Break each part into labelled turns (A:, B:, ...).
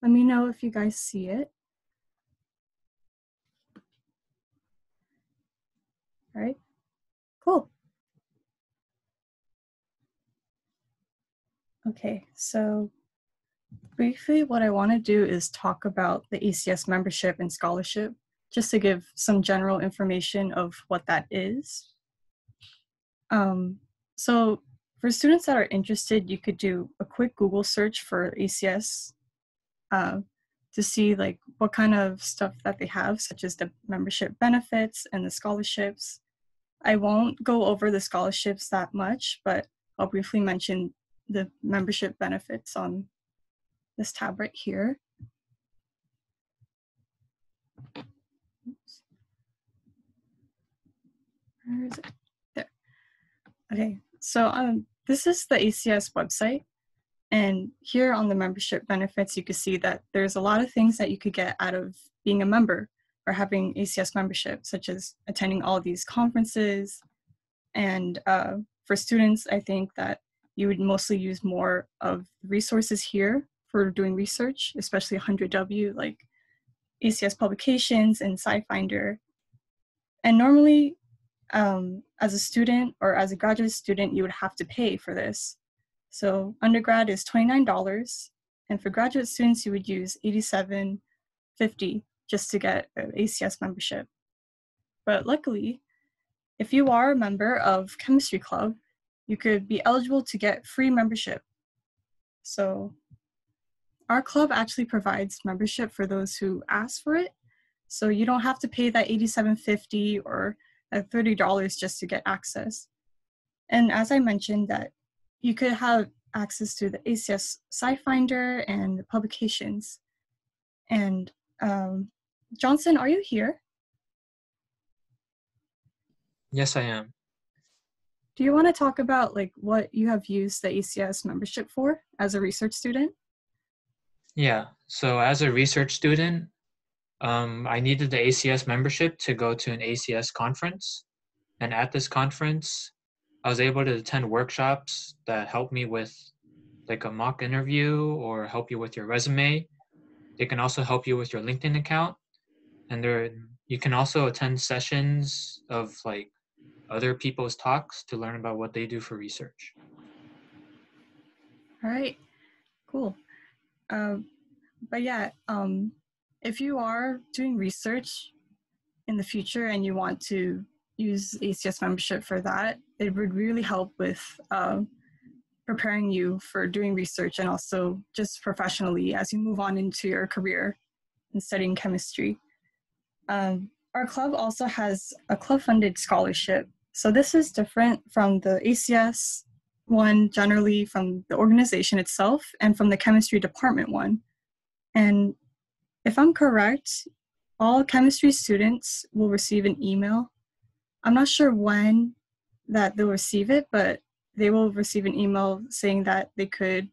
A: Let me know if you guys see it. All right, cool. Okay, so briefly what I want to do is talk about the ACS membership and scholarship, just to give some general information of what that is. So for students that are interested, you could do a quick Google search for ACS to see like what kind of stuff that they have, such as the membership benefits and the scholarships. I won't go over the scholarships that much, but I'll briefly mention the membership benefits on this tab right here. Oops. Where is it? There. Okay, so this is the ACS website. And here on the membership benefits, you can see that there's a lot of things that you could get out of being a member or having ACS membership, such as attending all these conferences. And for students, I think that you would mostly use more of the resources here for doing research, especially 100W, like ACS publications and SciFinder. And normally, as a student or as a graduate student, you would have to pay for this. So undergrad is $29, and for graduate students, you would use $87.50 just to get an ACS membership. But luckily, if you are a member of Chemistry Club, you could be eligible to get free membership. So our club actually provides membership for those who ask for it. So you don't have to pay that $87.50 or $30 just to get access. And as I mentioned, that you could have access to the ACS SciFinder and the publications. And Johnson, are you here?
B: Yes, I am.
A: Do you want to talk about like what you have used the ACS membership for as a research student?
B: Yeah, so as a research student, I needed the ACS membership to go to an ACS conference. And at this conference, I was able to attend workshops that help me with like a mock interview or help you with your resume. They can also help you with your LinkedIn account. And you can also attend sessions of like other people's talks to learn about what they do for research.
A: All right, cool. But yeah, if you are doing research in the future and you want to use ACS membership for that, it would really help with preparing you for doing research and also just professionally as you move on into your career in studying chemistry. Our club also has a club-funded scholarship. So this is different from the ACS one, generally from the organization itself, and from the chemistry department one. And if I'm correct, all chemistry students will receive an email. I'm not sure when that they'll receive it, but they will receive an email saying that they could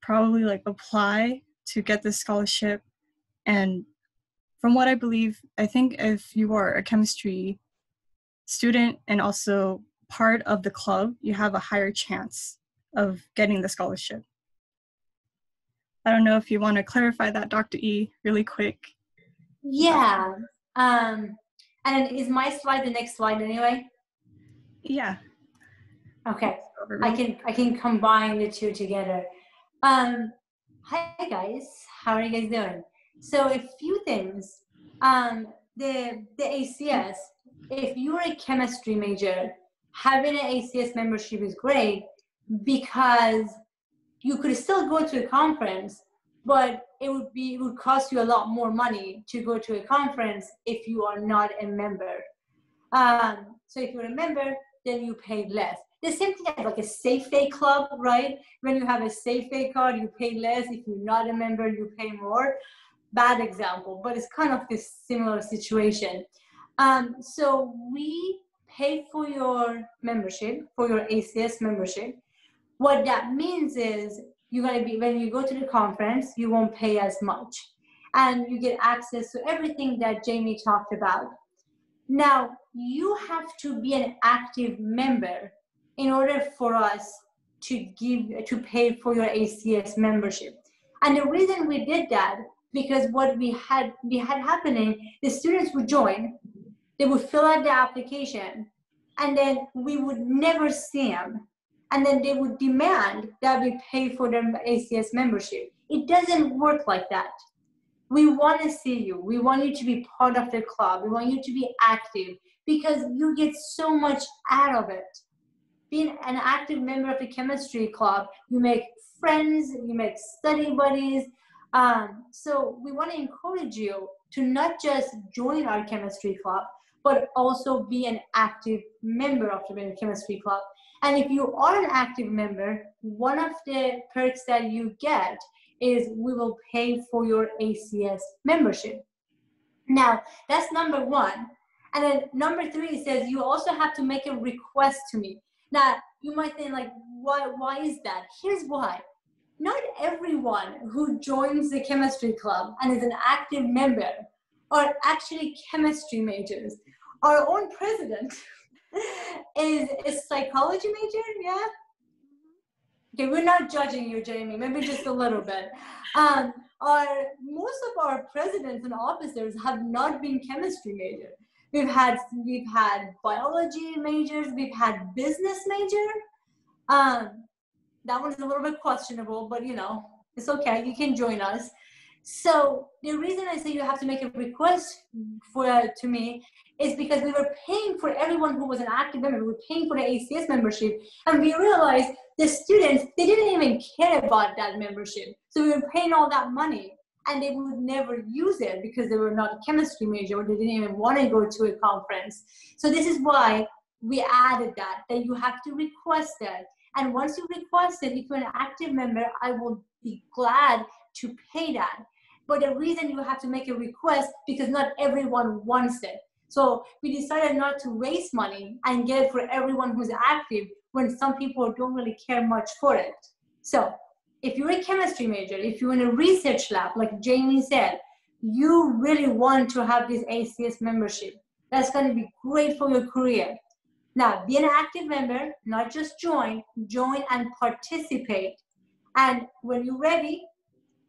A: probably like apply to get this scholarship. And from what I believe, I think if you are a chemistry student and also part of the club, you have a higher chance of getting the scholarship. I don't know if you want to clarify that, Dr. E, really quick.
C: Yeah. And is my slide the next slide anyway?
A: Yeah.
C: Okay. I can combine the two together. Hi guys, how are you guys doing? So a few things. The ACS, if you're a chemistry major, having an ACS membership is great because you could still go to a conference, but it would cost you a lot more money to go to a conference if you are not a member. So if you're a member, then you pay less. The same thing as like a Safe Day club, right? When you have a Safe Day card, you pay less. If you're not a member, you pay more. Bad example, but it's kind of this similar situation. So we pay for your membership, for your ACS membership. What that means is you're going to be, when you go to the conference, you won't pay as much. And you get access to everything that Jamie talked about. Now, you have to be an active member in order for us to pay for your ACS membership. And the reason we did that, because what we had happening, the students would join, they would fill out the application, and then we would never see them. And then they would demand that we pay for their ACS membership. It doesn't work like that. We want to see you. We want you to be part of the club. We want you to be active because you get so much out of it. Being an active member of the chemistry club, you make friends, you make study buddies. So we want to encourage you to not just join our chemistry club, but also be an active member of the chemistry club. And if you are an active member, one of the perks that you get is we will pay for your ACS membership. Now, that's number one. And then number three says you also have to make a request to me. Now, you might think like, why is that? Here's why. Not everyone who joins the chemistry club and is an active member are actually chemistry majors. Our own president is a psychology major, yeah? Okay, we're not judging you, Jamie, maybe just a little bit. Most of our presidents and officers have not been chemistry majors. We've had biology majors, we've had business major. That one's a little bit questionable, but you know, it's okay, you can join us. So the reason I say you have to make a request to me is because we were paying for everyone who was an active member. We were paying for the ACS membership, and we realized the students, they didn't even care about that membership. So we were paying all that money, and they would never use it because they were not a chemistry major, or they didn't even want to go to a conference. So this is why we added that you have to request it. And once you request it, if you're an active member, I will be glad to pay that. But the reason you have to make a request, because not everyone wants it. So we decided not to waste money and get it for everyone who's active when some people don't really care much for it. So if you're a chemistry major, if you're in a research lab, like Jamie said, you really want to have this ACS membership. That's going to be great for your career. Now, be an active member, not just join and participate. And when you're ready,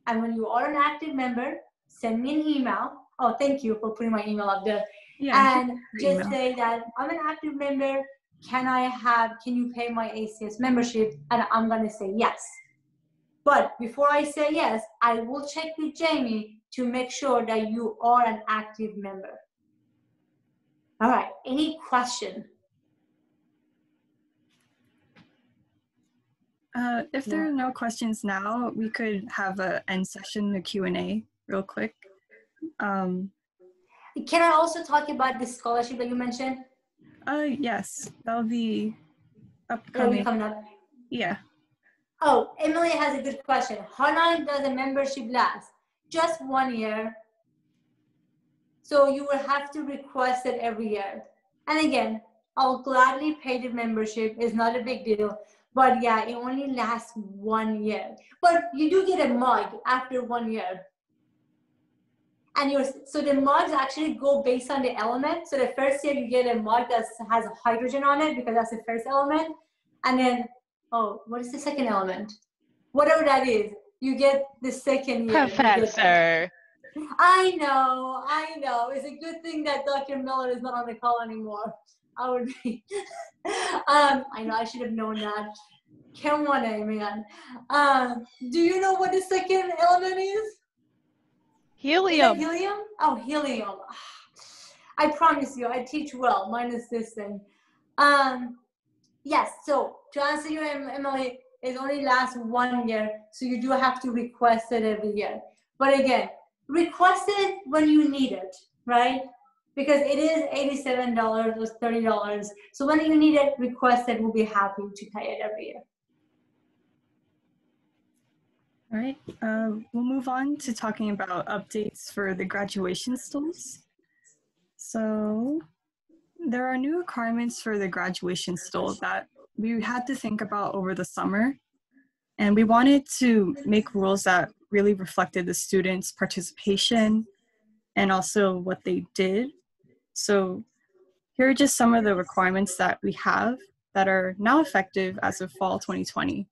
C: and when you are an active member, send me an email. Oh, thank you for putting my email up there. Yeah, and just say that I'm an active member. Can you pay my ACS membership? And I'm going to say yes. But before I say yes, I will check with Jamie to make sure that you are an active member. All right, any question?
A: If there are no questions now, we could have an end session, a Q&A real quick.
C: Can I also talk about the scholarship that you mentioned?
A: Yes, that'll be upcoming.
C: That'll be coming up.
A: Yeah.
C: Oh, Emily has a good question. How long does a membership last? Just 1 year. So you will have to request it every year. And again, I'll gladly pay the membership. It's not a big deal. But yeah, it only lasts 1 year. But you do get a mug after 1 year. And so the mugs actually go based on the element. So the first year you get a mug that has hydrogen on it because that's the first element. And then, oh, what is the second element? Whatever that is, you get the second year.
D: Professor.
C: I know. It's a good thing that Dr. Miller is not on the call anymore. I would be, I know, I should have known that. Come on, man. Do you know what the second element is?
D: Helium.
C: Is that helium? Oh, helium. I promise you, I teach well, minus this thing. Yes, so to answer you, Emily, it only lasts 1 year, so you do have to request it every year. But again, request it when you need it, right? Because it is $87 or $30. So when you need it, request it. We'll be happy to pay it every year.
A: All right, we'll move on to talking about updates for the graduation stools. So there are new requirements for the graduation stool that we had to think about over the summer. And we wanted to make rules that really reflected the students' participation and also what they did. So here are just some of the requirements that we have that are now effective as of fall 2020.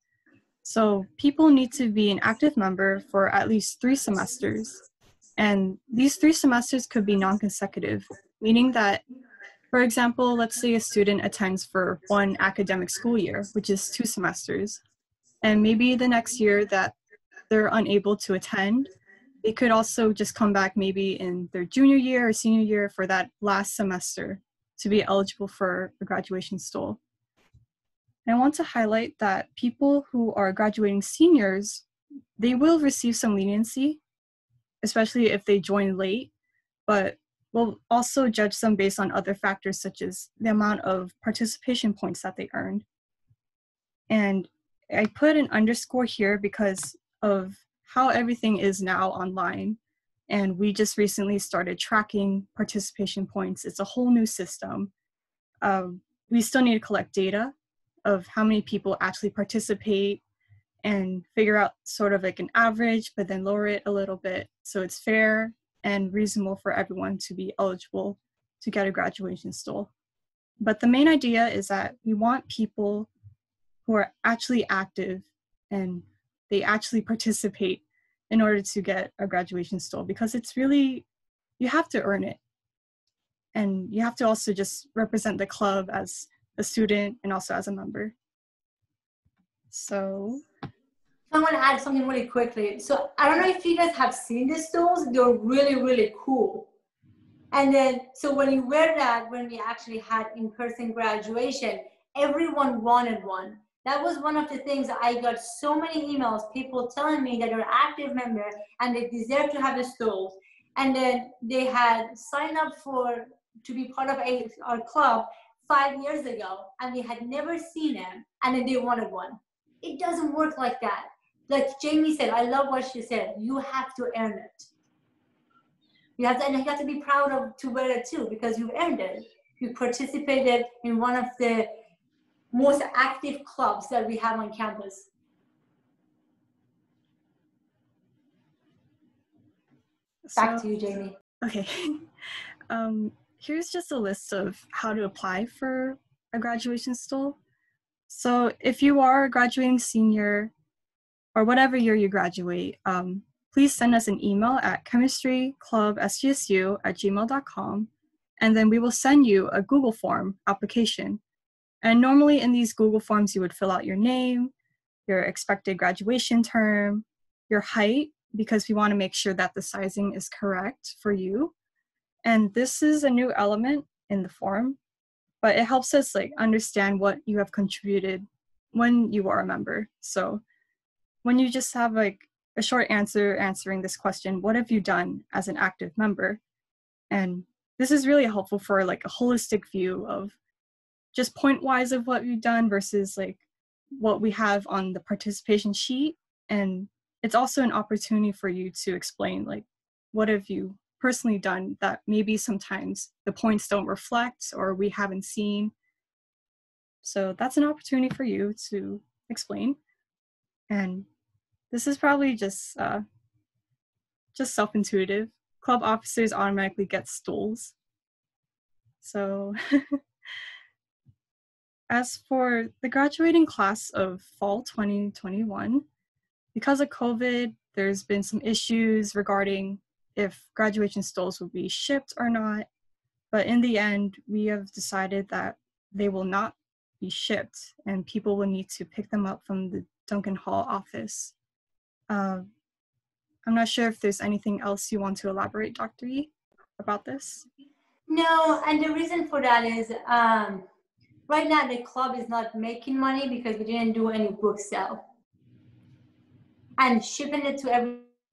A: So people need to be an active member for at least 3 semesters. And these 3 semesters could be non-consecutive, meaning that, for example, let's say a student attends for 1 academic school year, which is 2 semesters. And maybe the next year that they're unable to attend, they could also just come back maybe in their junior year or senior year for that last semester to be eligible for a graduation stool. And I want to highlight that people who are graduating seniors, they will receive some leniency, especially if they join late, but we'll also judge them based on other factors such as the amount of participation points that they earned. And I put an underscore here because of how everything is now online. And we just recently started tracking participation points. It's a whole new system. We still need to collect data of how many people actually participate and figure out sort of like an average, but then lower it a little bit so it's fair and reasonable for everyone to be eligible to get a graduation stool. But the main idea is that we want people who are actually active and they actually participate in order to get a graduation stool, because it's really, you have to earn it. And you have to also just represent the club as a student and also as a member. So
C: I want to add something really quickly. So I don't know if you guys have seen these stools. They're really, really cool. And then, so when you wear that, when we actually had in-person graduation, everyone wanted one. That was one of the things I got so many emails, people telling me that they're active member and they deserve to have the stools. And then they had signed up to be part of our club 5 years ago, and they had never seen them, and then they wanted one. It doesn't work like that. Like Jamie said, I love what she said. You have to earn it. You have to be proud to wear it too, because you've earned it. You participated in one of the most active clubs that we have on campus. Back to you, Jamie.
A: Okay. Here's just a list of how to apply for a graduation stool. So if you are a graduating senior or whatever year you graduate, please send us an email at chemistryclubsjsu@gmail.com, and then we will send you a Google form application. And normally in these Google forms, you would fill out your name, your expected graduation term, your height, because we want to make sure that the sizing is correct for you. And this is a new element in the form, but it helps us like understand what you have contributed when you are a member. So when you just have like a short answer answering this question, what have you done as an active member? And this is really helpful for like a holistic view of just point-wise of what you've done versus like what we have on the participation sheet. And it's also an opportunity for you to explain like what have you personally done that maybe sometimes the points don't reflect or we haven't seen. So that's an opportunity for you to explain. And this is probably just self-intuitive. Club officers automatically get stools. So as for the graduating class of fall 2021, because of COVID, there's been some issues regarding if graduation stools will be shipped or not. But in the end, we have decided that they will not be shipped and people will need to pick them up from the Duncan Hall office. I'm not sure if there's anything else you want to elaborate, Dr. Yi, about this.
C: No, and the reason for that is right now the club is not making money because we didn't do any book sale. And shipping it to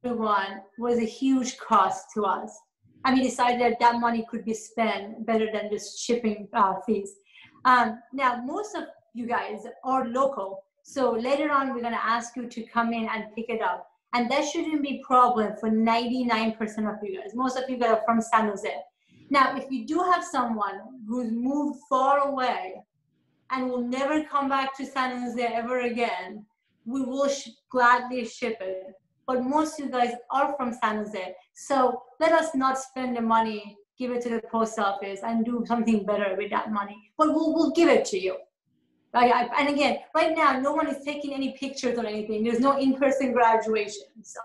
C: everyone was a huge cost to us. And we decided that money could be spent better than just shipping fees. Now, most of you guys are local. So later on, we're gonna ask you to come in and pick it up. And that shouldn't be a problem for 99% of you guys. Most of you guys are from San Jose. Now, if you do have someone who's moved far away and will never come back to San Jose ever again, we will gladly ship it. But most of you guys are from San Jose. So let us not spend the money, give it to the post office and do something better with that money. But we'll give it to you. And again, right now, no one is taking any pictures or anything. There's no in-person graduation. So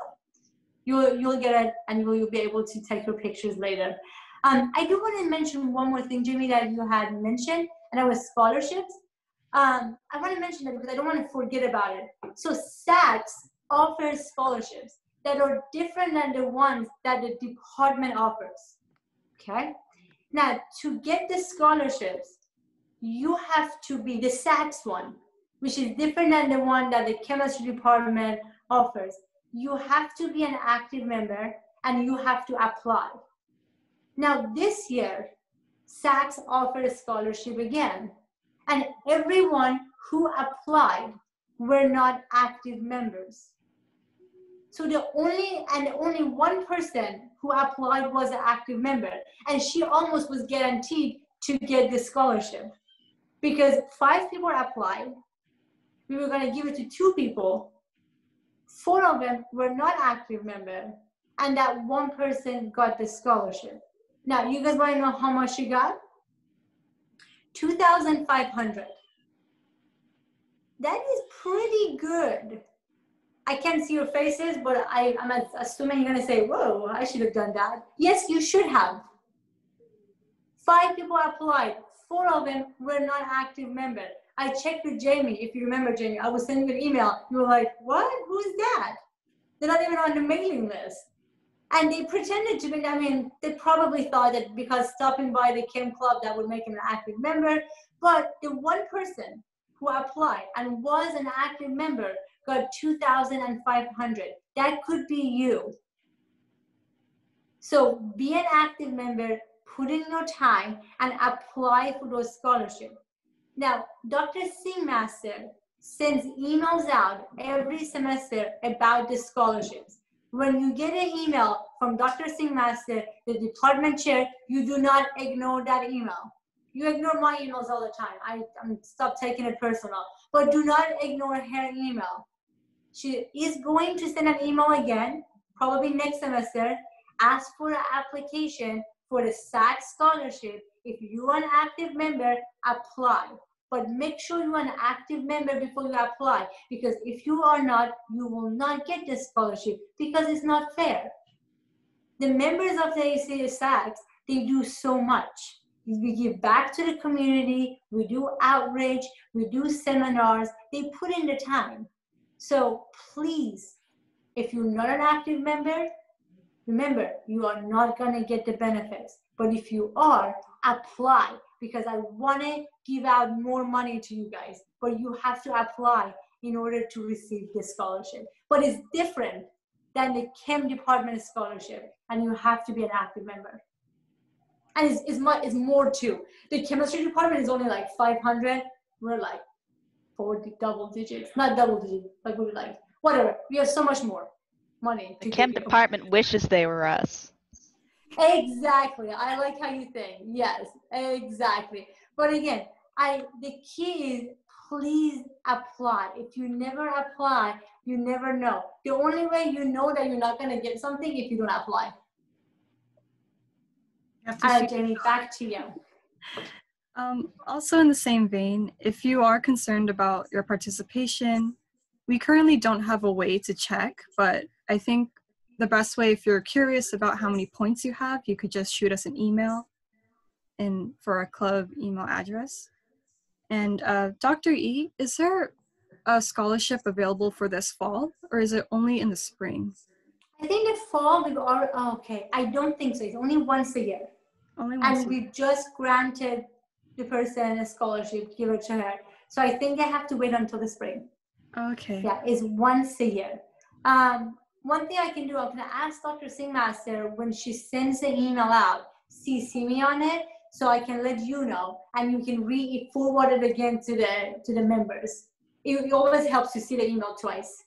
C: you'll get it, and you'll be able to take your pictures later. I do want to mention one more thing, Jimmy, that you had mentioned, and that was scholarships. I want to mention that because I don't want to forget about it. So SAACS offers scholarships that are different than the ones that the department offers, okay? Now, to get the scholarships, you have to be the SAACS one, which is different than the one that the chemistry department offers. You have to be an active member and you have to apply. Now this year, SAACS offered a scholarship again, and everyone who applied were not active members. So only one person who applied was an active member, and she almost was guaranteed to get the scholarship because 5 people applied. We were going to give it to 2 people. 4 of them were not active members, and that one person got the scholarship. Now, you guys want to know how much she got? $2,500. That is pretty good. I can't see your faces, but I'm assuming you're going to say, whoa, I should have done that. Yes, you should have. 5 people applied. 4 of them were not active members. I checked with Jamie, if you remember, Jamie. I was sending you an email. You were like, what? Who is that? They're not even on the mailing list. And they pretended to be, I mean, they probably thought that because stopping by the Chem Club, that would make them an active member. But the one person who applied and was an active member got $2,500. That could be you. So be an active member, put in your time, and apply for those scholarships. Now, Dr. Singmaster sends emails out every semester about the scholarships. When you get an email from Dr. Singmaster, the department chair, you do not ignore that email. You ignore my emails all the time. I'm stop taking it personal. But do not ignore her email. She is going to send an email again, probably next semester. Ask for an application for the SAACS scholarship. If you are an active member, apply. But make sure you are an active member before you apply, because if you are not, you will not get the scholarship because it's not fair. The members of the ACS SAACS, they do so much. We give back to the community, we do outreach, we do seminars, they put in the time. So please, if you're not an active member, remember, you are not going to get the benefits. But if you are, apply, because I want to give out more money to you guys. But you have to apply in order to receive this scholarship. But it's different than the Chem department scholarship, and you have to be an active member. And it's more too. The chemistry department is only like 500. We're like 40 double digits, not double digits, but we're like, whatever. We have so much more money.
D: The Chem department wishes they were us.
C: Exactly. I like how you think. Yes, exactly. But again, the key is please apply. If you never apply, you never know. The only way you know that you're not going to get something if you don't apply. All right, Jamie, back to you.
A: Also in the same vein, if you are concerned about your participation, we currently don't have a way to check, but I think the best way, if you're curious about how many points you have, you could just shoot us an email for our club email address. And Dr. E, is there a scholarship available for this fall, or is it only in the spring?
C: I think the fall, okay, I don't think so. It's only once a year.
A: Only once a year.
C: And we just granted the person a scholarship, give it to her. So I think they have to wait until the spring.
A: Okay.
C: Yeah, it's once a year. One thing I can do, I'm going to ask Dr. Singmaster when she sends the email out, CC me on it so I can let you know, and you can forward it again to the members. It always helps to see the email twice.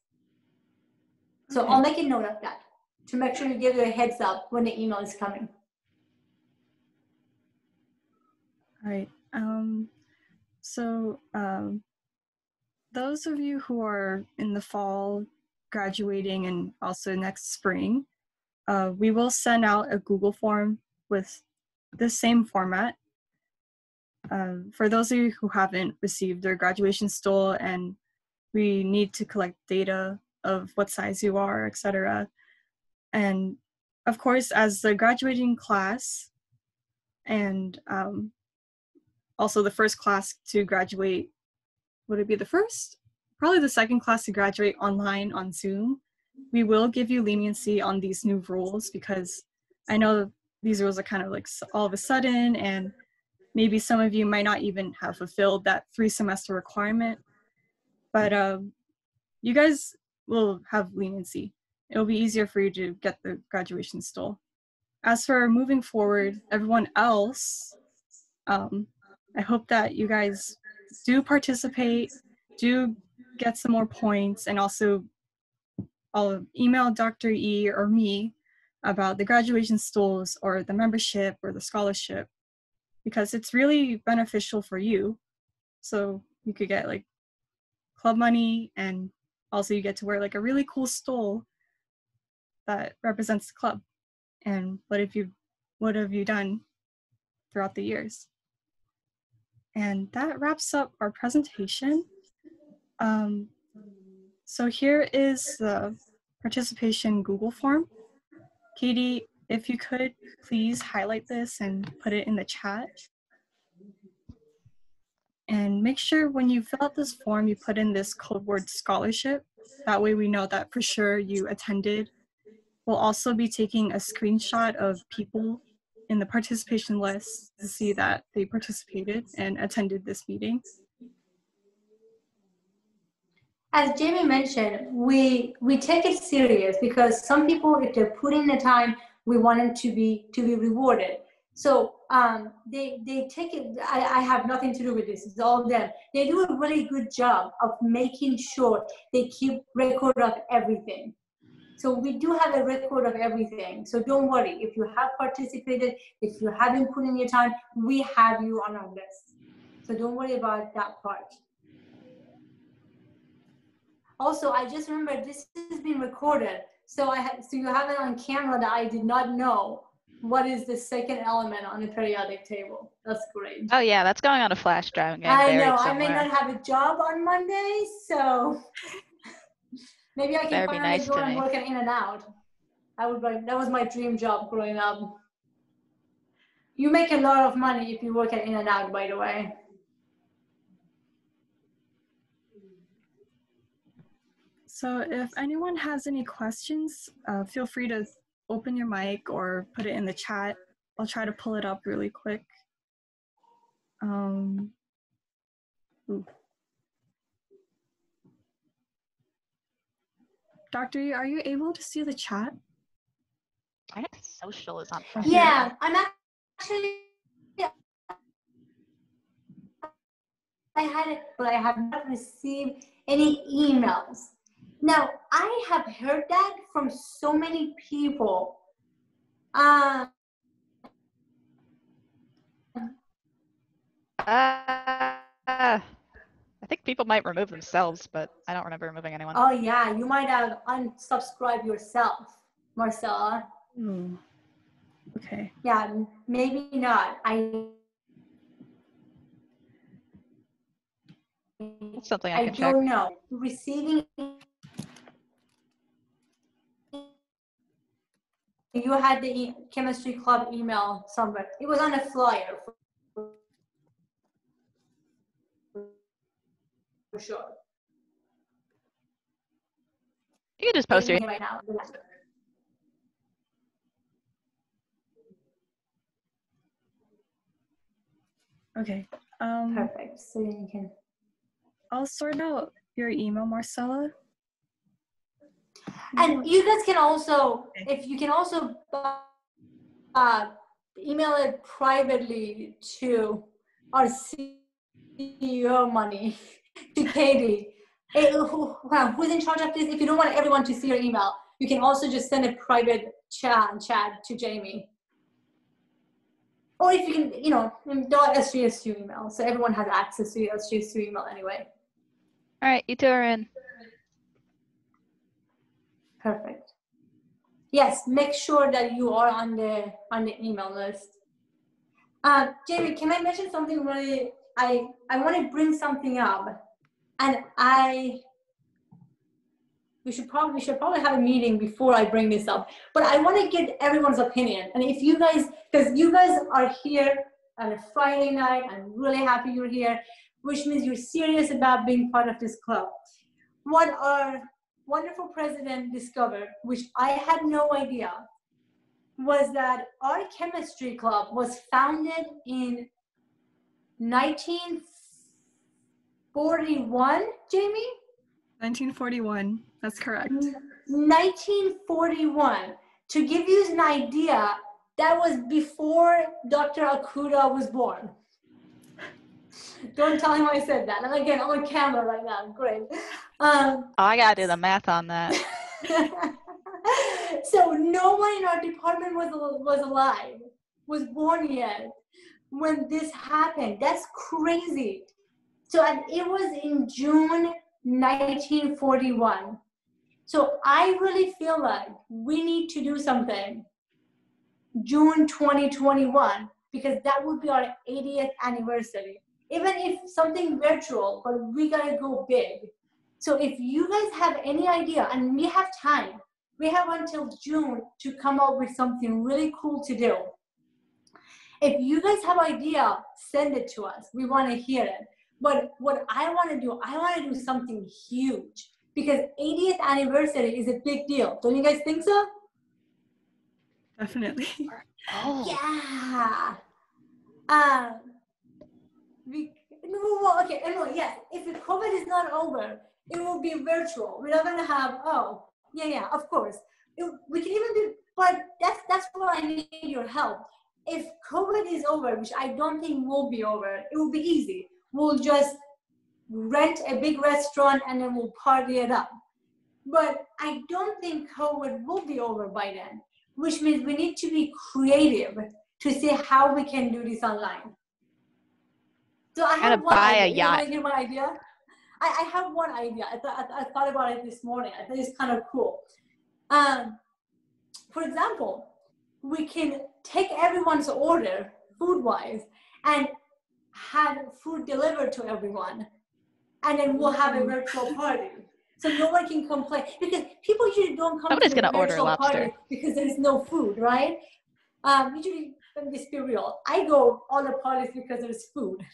C: So
A: Okay.
C: I'll make a note of that to make sure you give you a heads up when the email is coming.
A: All right. Those of you who are in the fall graduating and also next spring, we will send out a Google form with the same format. For those of you who haven't received their graduation stool, and we need to collect data of what size you are, etc. And of course, as the graduating class, and also the first class to graduate, would it be the first? Probably the second class to graduate online on Zoom. We will give you leniency on these new rules because I know these rules are kind of like all of a sudden, and maybe some of you might not even have fulfilled that 3-semester requirement, but you guys will have leniency. It'll be easier for you to get the graduation stool. As for moving forward, everyone else, I hope that you guys do participate, do get some more points, and also I'll email Dr. E or me about the graduation stools or the membership or the scholarship, because it's really beneficial for you. So you could get like club money, and also you get to wear like a really cool stool that represents the club. And what have you done throughout the years? And that wraps up our presentation. So here is the participation Google form. Katie, if you could please highlight this and put it in the chat. And make sure when you fill out this form, you put in this code word scholarship. That way we know that for sure you attended. We'll also be taking a screenshot of people in the participation list to see that they participated and attended this meeting.
C: As Jamie mentioned, we take it serious because some people, if they're putting the time, we want them to be rewarded. So they take it. I have nothing to do with this. It's all them. They do a really good job of making sure they keep record of everything. So we do have a record of everything. So don't worry. If you have participated, if you haven't put in your time, we have you on our list. So don't worry about that part. Also, I just remembered this is being recorded. So you have it on camera that I did not know. What is the second element on the periodic table? That's great.
D: Oh yeah, that's going on a flash drive and getting
C: I
D: buried
C: know.
D: somewhere.
C: I may not have a job on Monday, so maybe I can finally go and work at In-N-Out. That was my dream job growing up. You make a lot of money if you work at In-N-Out, by the way.
A: So if anyone has any questions, feel free to open your mic or put it in the chat. I'll try to pull it up really quick. Dr. E, are you able to see the chat?
D: I think social is on.
C: Yeah, I'm actually. I had it, but I have not received any emails. Now, I have heard that from so many people.
D: I think people might remove themselves, but I don't remember removing anyone.
C: Oh yeah, you might have unsubscribed yourself, Marcella.
A: Okay.
C: Yeah, maybe not.
D: That's something I can check.
C: I don't know. Receiving. You had the chemistry club email somewhere. It was on a flyer for sure.
D: You can just post your
C: right now.
A: Okay.
C: Perfect. So you can.
A: I'll sort out your email, Marcella.
C: And you guys can also, if you can also email it privately to our CEO money, to Katie. Who's in charge of this? If you don't want everyone to see your email, you can also just send a private chat to Jamie. Or if you can, .SJSU email. So everyone has access to your SJSU email anyway.
D: All right, you two are in.
C: Perfect. Yes, make sure that you are on the email list. Jamie, can I mention something really? I want to bring something up, and we should probably have a meeting before I bring this up. But I want to get everyone's opinion, and if you guys, because you guys are here on a Friday night, I'm really happy you're here, which means you're serious about being part of this club. What our wonderful president discovered, which I had no idea, was that our chemistry club was founded in 1941, Jamie?
A: 1941, that's correct.
C: 1941. To give you an idea, that was before Dr. Akuda was born. Don't tell him I said that. And again, I'm on camera right now. Great.
D: I gotta do the math on that.
C: So no one in our department was alive, was born yet when this happened. That's crazy. So and it was in June 1941. So I really feel like we need to do something June 2021, because that would be our 80th anniversary. Even if something virtual, but we gotta go big. So if you guys have any idea, and we have time, we have until June to come up with something really cool to do. If you guys have idea, send it to us. We want to hear it. But what I want to do something huge, because 80th anniversary is a big deal. Don't you guys think so?
A: Definitely.
D: Oh.
C: Yeah. Anyway, yes. If the COVID is not over, it will be virtual. We're not gonna have. Of course. We can even do. But that's where I need your help. If COVID is over, which I don't think will be over, it will be easy. We'll just rent a big restaurant and then we'll party it up. But I don't think COVID will be over by then, which means we need to be creative to see how we can do this online. So I have one idea. You want to hear my idea? I have one idea. I thought about it this morning. I think it's kind of cool. For example, we can take everyone's order food-wise and have food delivered to everyone, and then we'll have a virtual party. So no one can complain, because people usually don't come to the virtual party because there is no food, right? Usually, let's be real, I go all the parties because there's food.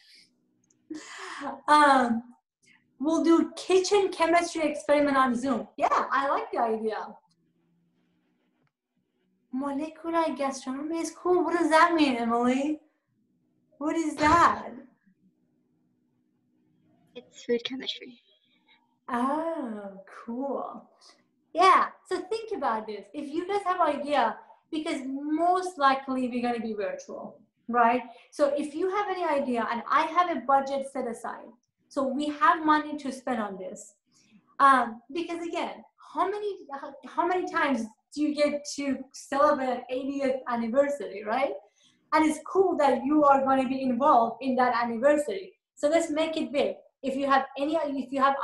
C: We'll do kitchen chemistry experiment on Zoom. Yeah, I like the idea. Molecular gastronomy is cool. What does that mean, Emily? What is that?
E: It's food chemistry.
C: Oh, cool. Yeah, so think about this. If you guys have idea, because most likely we're going to be virtual, right? So if you have any idea, and I have a budget set aside, so we have money to spend on this. Because again, how many times do you get to celebrate 80th anniversary, right? And it's cool that you are going to be involved in that anniversary. So let's make it big. If you have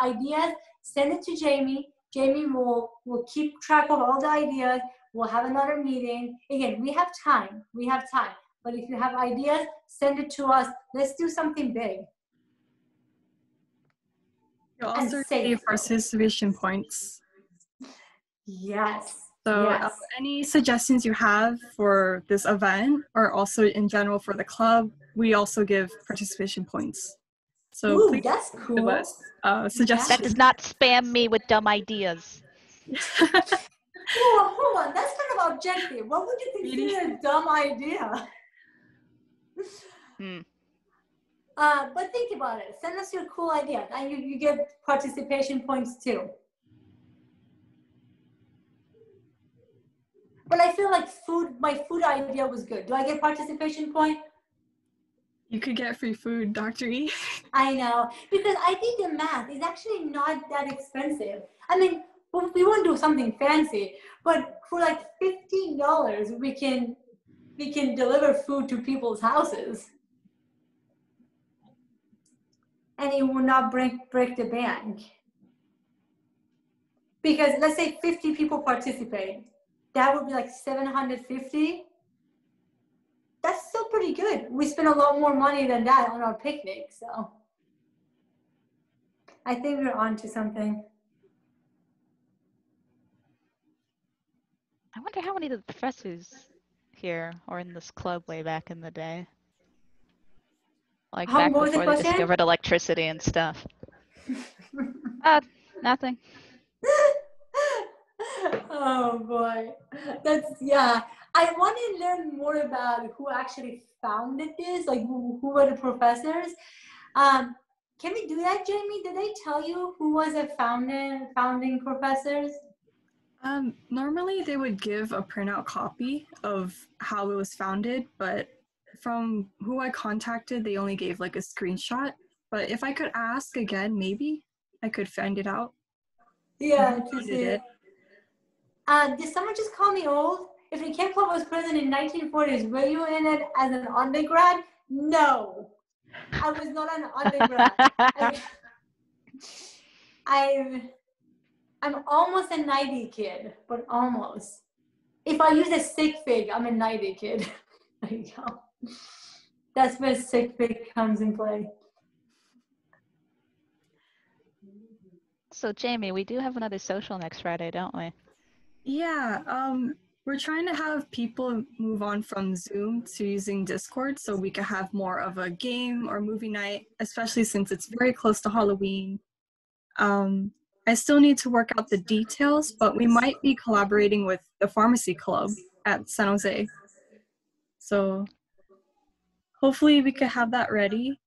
C: ideas, send it to Jamie. Jamie will keep track of all the ideas. We'll have another meeting. Again, we have time. But if you have ideas, send it to us. Let's do something big.
A: You'll also receive participation points.
C: Yes.
A: So
C: yes.
A: Any suggestions you have for this event, or also in general for the club, we also give participation points. So please
C: that's cool.
A: give us suggestions.
D: That does not spam me with dumb ideas.
C: Hold on, that's kind of objective. What would you consider a dumb idea? But think about it. Send us your cool ideas, and you get participation points too. But I feel like my food idea was good. Do I get participation point?
A: You could get free food, Dr. E.
C: I know, because I think the math is actually not that expensive. I mean, we won't do something fancy, but for like $15, we can deliver food to people's houses, and it will not break the bank. Because let's say 50 people participate, that would be like 750. that's still pretty good. We spent a lot more money than that on our picnic, so I think we're on to something.
D: I wonder how many of the professors here or in this club way back in the day. Like back
C: What was the
D: before they
C: question?
D: discovered electricity and stuff. Nothing.
C: Oh boy, yeah. I want to learn more about who actually founded this, like who were the professors. Can we do that, Jamie? Did they tell you who was the founding professors?
A: Normally they would give a printout copy of how it was founded, but from who I contacted, they only gave like a screenshot. But if I could ask again, maybe I could find it out.
C: Yeah, to see it. Did someone just call me old? If the Kim Club was present in 1940s, were you in it as an undergrad? No, I was not an undergrad. I'm almost a 90 kid, but almost. If I use a sick fig, I'm a 90 kid. There you go. That's where sick fig comes in play.
D: So Jamie, we do have another social next Friday, don't we?
A: Yeah, we're trying to have people move on from Zoom to using Discord so we can have more of a game or movie night, especially since it's very close to Halloween. I still need to work out the details, but we might be collaborating with the pharmacy club at San Jose. So hopefully we could have that ready.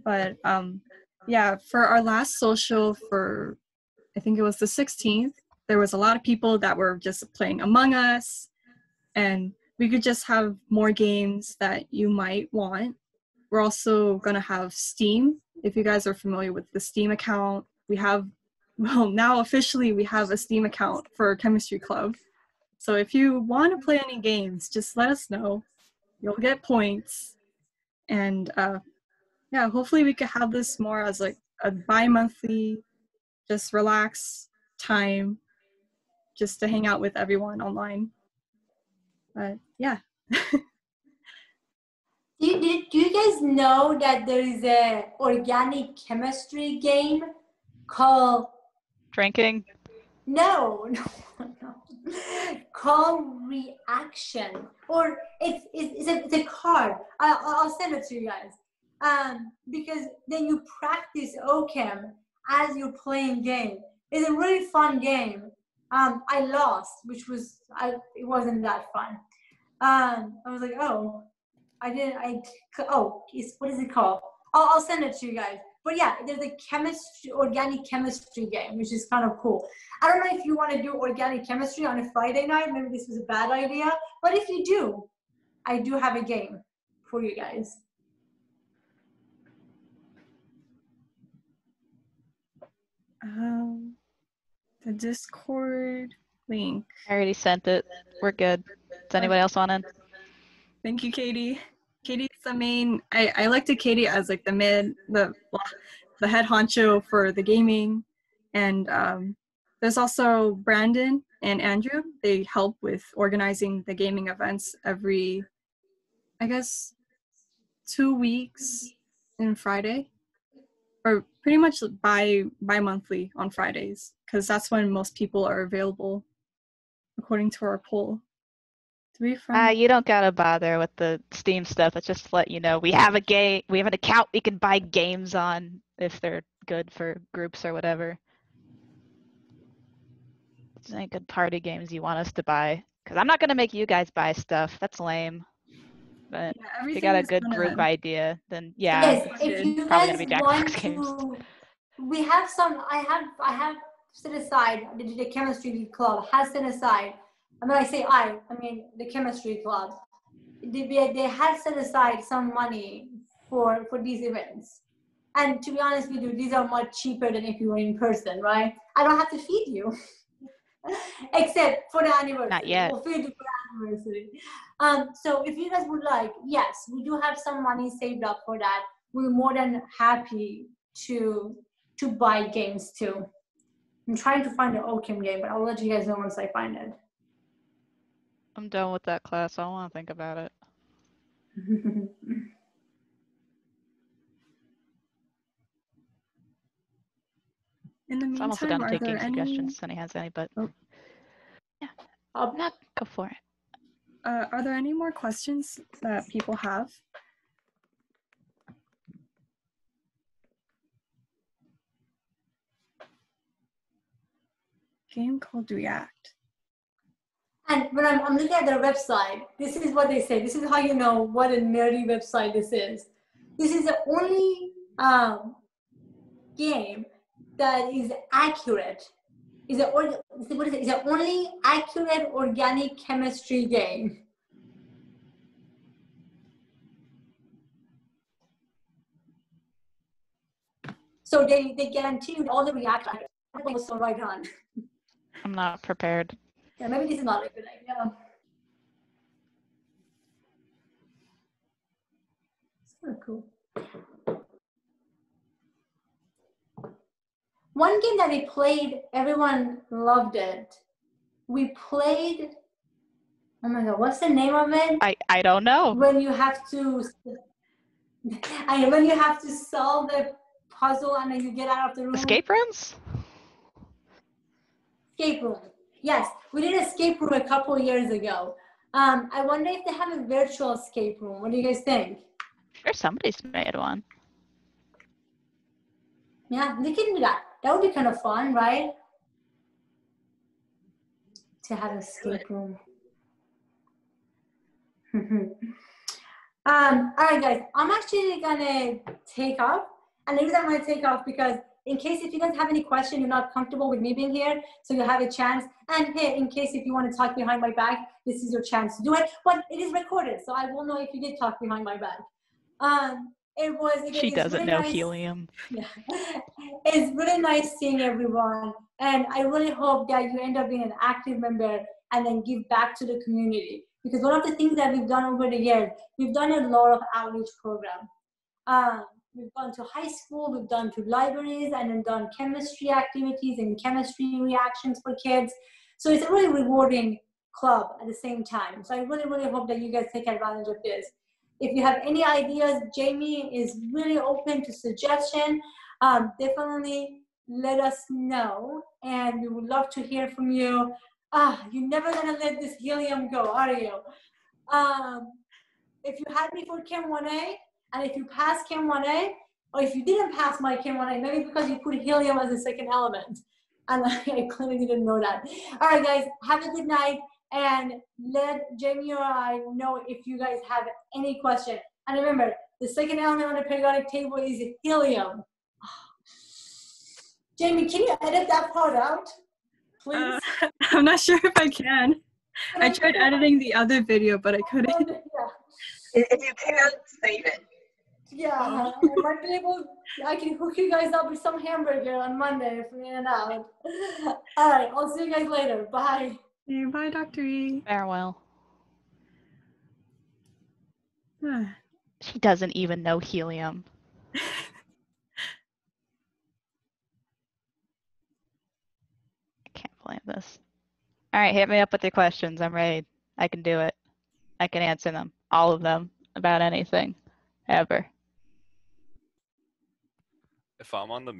A: But yeah, for our last social for, I think it was the 16th, there was a lot of people that were just playing Among Us, and we could just have more games that you might want. We're also going to have Steam. If you guys are familiar with the Steam account, we have, well, now officially we have a Steam account for Chemistry Club. So if you want to play any games, just let us know. You'll get points. And yeah, hopefully we could have this more as like a bi-monthly, just relax time, just to hang out with everyone online. But yeah.
C: Do you guys know that there is a organic chemistry game called
D: Drinking?
C: No. Called Reaction, or it's a card. I'll send it to you guys. Because then you practice OChem as you're playing game. It's a really fun game. I lost, which was it wasn't that fun. I was like, oh, what is it called? I'll send it to you guys. But yeah, there's a organic chemistry game, which is kind of cool. I don't know if you want to do organic chemistry on a Friday night. Maybe this was a bad idea. But if you do, I do have a game for you guys.
A: The Discord link.
D: I already sent it. We're good. Does anybody else want in?
A: Thank you, Katie. Katie's the main. I elected Katie as like the head honcho for the gaming, and there's also Brandon and Andrew. They help with organizing the gaming events every, I guess, 2 weeks in Friday, or pretty much bi-monthly on Fridays, because that's when most people are available, according to our poll.
D: You don't gotta bother with the Steam stuff. It's just to let you know we have an account we can buy games on if they're good for groups or whatever. If there's any good party games you want us to buy, because I'm not gonna make you guys buy stuff. That's lame. But yeah, if you got a good group idea, then yeah,
C: yes, if you
D: probably
C: guys
D: gonna be
C: want
D: games.
C: We have some. I have set aside the chemistry club has set aside. I mean, I say I mean the chemistry club. They had set aside some money for these events. And to be honest with you, these are much cheaper than if you were in person, right? I don't have to feed you. Except for the anniversary.
D: Not yet.
C: We'll feed you for the anniversary. So if you guys would like, yes, we do have some money saved up for that. We're more than happy to buy games too. I'm trying to find an OChem game, but I'll let you guys know once I find it.
D: I'm done with that class. I don't want to think about it.
A: In the
D: So I'm also
A: meantime,
D: down to
A: are
D: take
A: there
D: game
A: any?
D: suggestions if anyone has any, but yeah, I'll not go for it.
A: Are there any more questions that people have? Game called React.
C: And when I'm looking at their website, this is what they say. This is how you know what a nerdy website this is. This is the only game that is accurate. Is the only accurate organic chemistry game. So they guaranteed all the reactions. So right on.
D: I'm not prepared.
C: Yeah, maybe this is not a good idea. It's kind of cool. One game that we played, everyone loved it. We played, oh my God, what's the name of it?
D: I don't know.
C: When you have to, when you have to solve the puzzle and then you get out of the room.
D: Escape rooms?
C: Escape room. Yes, we did escape room a couple of years ago. I wonder if they have a virtual escape room. What do you guys think?
D: Sure, somebody's made one.
C: Yeah, they can do that. That would be kind of fun, right? To have an escape room. All right, guys, I'm actually gonna take off. And the reason I'm gonna take off because in case if you guys have any question, you're not comfortable with me being here, so you have a chance. And hey, in case if you want to talk behind my back, this is your chance to do it. But it is recorded, so I will know if you did talk behind my back.
D: She doesn't
C: really
D: know
C: nice.
D: helium.
C: Yeah. It's really nice seeing everyone. And I really hope that you end up being an active member and then give back to the community. Because one of the things that we've done over the years, we've done a lot of outreach programs. We've gone to high school, we've done to libraries, and then done chemistry activities and chemistry reactions for kids. So it's a really rewarding club at the same time. So I really, really hope that you guys take advantage of this. If you have any ideas, Jamie is really open to suggestion. Definitely let us know, and we would love to hear from you. You're never gonna let this helium go, are you? If you had me for Chem 1A, and if you passed Chem 1A, or if you didn't pass my Chem 1A, maybe because you put helium as a second element. And I clearly didn't know that. All right, guys, have a good night. And let Jamie or I know if you guys have any question. And remember, the second element on the periodic table is helium. Jamie, can you edit that part out, please?
A: I'm not sure if I can. I tried editing the other video, but I couldn't.
C: Yeah.
F: If you can't, save it.
C: Yeah, I might be able, I can hook you guys up with some hamburger on Monday from In-N-Out. All right, I'll see you guys later. Bye.
A: Okay, bye, Dr. E.
D: Farewell. She doesn't even know helium. I can't believe this. All right, hit me up with your questions. I'm ready. I can do it. I can answer them. All of them. About anything. Ever.
G: If I'm on the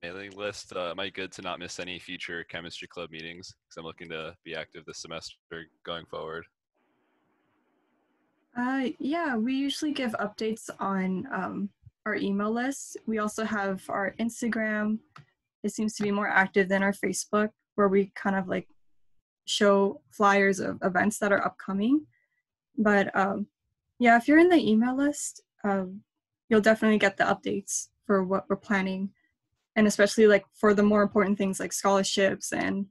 G: mailing list, am I good to not miss any future chemistry club meetings? Because I'm looking to be active this semester going forward.
A: Yeah, we usually give updates on our email list. We also have our Instagram. It seems to be more active than our Facebook, where we kind of like show flyers of events that are upcoming. But yeah, if you're in the email list, you'll definitely get the updates for what we're planning, and especially like for the more important things like scholarships and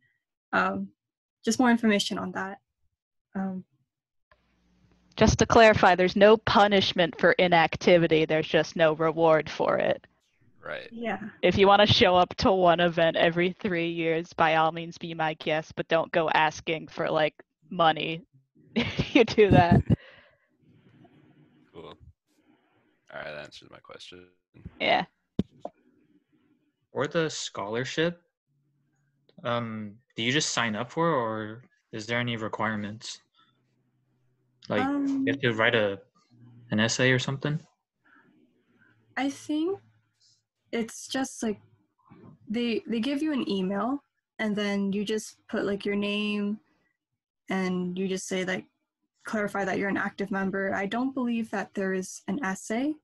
A: just more information on that.
D: Just to clarify, there's no punishment for inactivity. There's just no reward for it.
G: Right.
A: Yeah.
D: If you want to show up to one event every 3 years, by all means be my guest, but don't go asking for like money if you do that.
G: Cool. All right, that answers my question.
D: Yeah.
B: Or the scholarship, do you just sign up for, or is there any requirements? Like you have to write an an essay or something?
A: I think it's just like they give you an email, and then you just put like your name, and you just say like clarify that you're an active member. I don't believe that there is an essay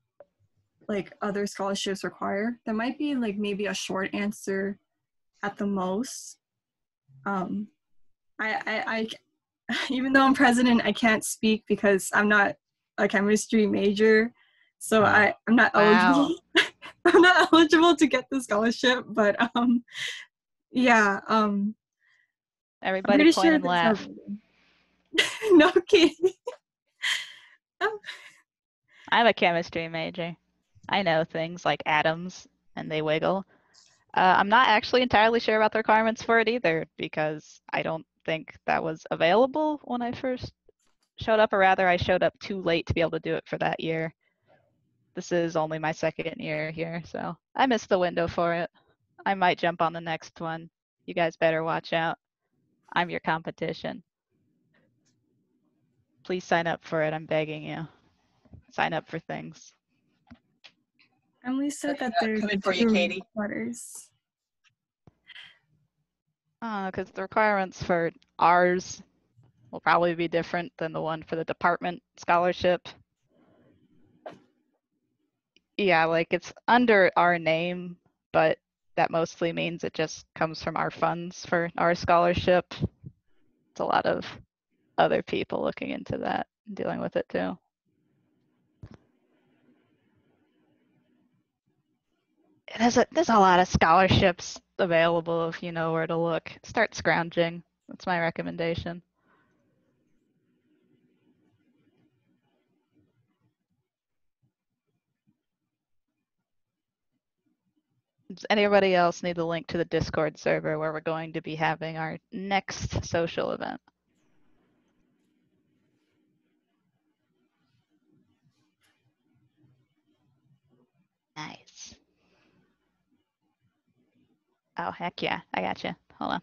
A: like other scholarships require. There might be like maybe a short answer at the most. I even though I'm president, I can't speak because I'm not a chemistry major, so I'm not eligible. I'm not eligible to get the scholarship, but yeah.
D: Everybody point
A: sure
D: and laugh.
A: No kidding.
D: I'm a chemistry major. I know things like atoms and they wiggle. I'm not actually entirely sure about the requirements for it either because I don't think that was available when I first showed up, or rather I showed up too late to be able to do it for that year. This is only my second year here, so I missed the window for it. I might jump on the next one. You guys better watch out. I'm your competition. Please sign up for it, I'm begging you. Sign up for things.
A: Emily said that there's
F: coming for you, Katie.
A: Letters.
D: Because the requirements for ours will probably be different than the one for the department scholarship. Yeah, like it's under our name, but that mostly means it just comes from our funds for our scholarship. It's a lot of other people looking into that and dealing with it too. There's a lot of scholarships available if you know where to look. Start scrounging. That's my recommendation. Does anybody else need the link to the Discord server where we're going to be having our next social event? Nice. Oh, heck yeah. I got you. Hold on.